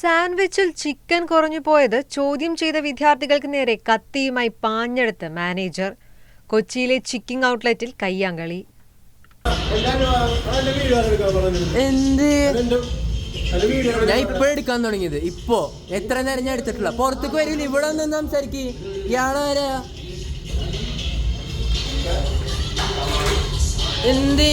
സാൻഡ്വിച്ചിൽ chicken കുറഞ്ഞു പോയത് ചോദ്യം ചെയ്ത വിദ്യാർത്ഥികൾക്ക് നേരെ കത്തിയുമായി പാഞ്ഞെടുത്ത് മാനേജർ. കൊച്ചിയിലെ ചിക്കിംഗ് ഔട്ട്ലെറ്റിൽ കയ്യാങ്കളി. ഞാൻ ഇപ്പോഴെടുക്കാൻ തുടങ്ങിയത്. ഇപ്പോ എത്ര നേരം ഞാൻ എടുത്തിട്ടില്ല. പുറത്തേക്ക് വരില്ല, ഇവിടെ ഒന്ന് സംസാരിക്ക്. ഇയാളാരാ? എന്ത്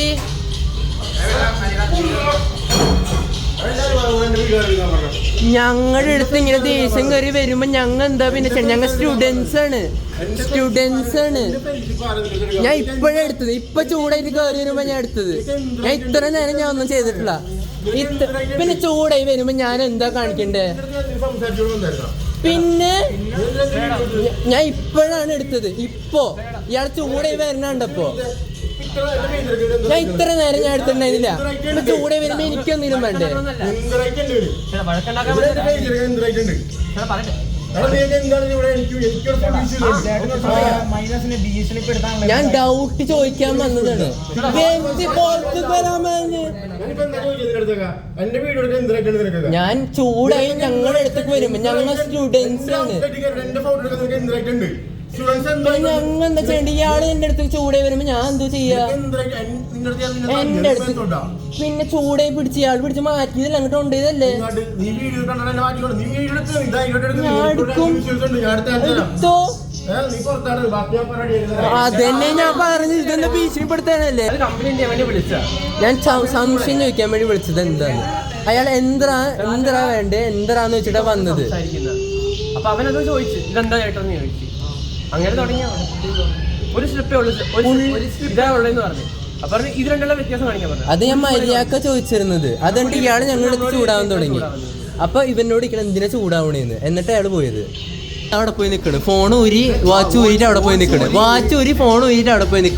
ഞങ്ങളുടെ അടുത്ത് ഇങ്ങനെ ദേഷ്യം കയറി വരുമ്പോ ഞങ്ങൾ എന്താ പിന്നെ ഞങ്ങൾ സ്റ്റുഡൻസ് ആണ്. ഞാൻ ഇപ്പോഴേ എടുത്തത്. ഇപ്പൊ ചൂടായിട്ട് കയറി വരുമ്പോ ഞാൻ എടുത്തത്. ഞാൻ ഇത്ര നേരം ഞാൻ ഒന്നും ചെയ്തിട്ടില്ല. പിന്നെ ചൂടായി വരുമ്പോ ഞാൻ എന്താ കാണിക്കണ്ടേ? പിന്നെ ഞാൻ ഇപ്പോഴാണ് എടുത്തത്. ഇപ്പോ ഇയാൾ ചൂടായി വരണണ്ടപ്പോ ഞാൻ ഇത്ര നേരം ഞാൻ എടുത്തിട്ടുണ്ടായിരുന്നില്ല. ഇപ്പൊ ചൂടെ വരുമ്പോ എനിക്കൊന്നിനും വേണ്ടേ? ഞാൻ ഡൗട്ട് ചോദിക്കാൻ വന്നതാണ്. ഞാൻ ചൂടായി ഞങ്ങളുടെ അടുത്തേക്ക് വരുമ്പോ ഞങ്ങൾ സ്റ്റുഡൻസ് ആണ്. ഞങ്ങൾ എന്താ ചെയ്യണ്ട? ഇയാള് എന്റെ അടുത്ത് ചൂടായി വരുമ്പോ ഞാൻ എന്താ ചെയ്യാ? എന്റെ അടുത്ത് പിന്നെ ചൂടായി പിടിച്ച് ഇയാൾ പിടിച്ച് മാറ്റിയതല്ല, അങ്ങോട്ട് കൊണ്ടുപോയതല്ലേ. അതന്നെ ഞാൻ പറഞ്ഞു. ഇതെന്താ ഭീഷണിപ്പെടുത്താനല്ലേ? ഞാൻ സംശയം ചോദിക്കാൻ വേണ്ടി വിളിച്ചത്. എന്താണ് അയാൾ എന്തരാ വേണ്ടേ, എന്തരാന്ന് വെച്ചിട്ടാ വന്നത്. അപ്പൊ അവനത് ചോദിച്ചു, ഇതെന്താ ചേട്ടന്ന് ചോദിച്ചു. അങ്ങനെ തുടങ്ങിയ ഒരു സ്റ്റെപ്പേ ഉള്ളൂ, ഇതാ ഉള്ളതെന്ന് പറഞ്ഞു. അപ്പൊ ഇത് രണ്ടുള്ള വ്യത്യാസം കാണിക്കാൻ പറഞ്ഞു. അത് ഞാൻ മര്യാദ ചോദിച്ചിരുന്നത്. അതുകൊണ്ട് ഇയാള് ഞങ്ങളുടെ ചൂടാവാൻ തുടങ്ങി. അപ്പൊ ഇവനോട് ഇരിക്കണം എന്തിനാ ചൂടാവണേന്ന്. എന്നിട്ട് അയാൾ പോയത് അവിടെ പോയി നിൽക്കണ്. ഫോൺ ഊരി വാച്ച് ഊരിയിട്ട് അവിടെ പോയി നിൽക്കണ്. വാച്ച് ഊരി ഫോൺ ഊരിയിട്ട് അവിടെ പോയി നിൽക്കണം.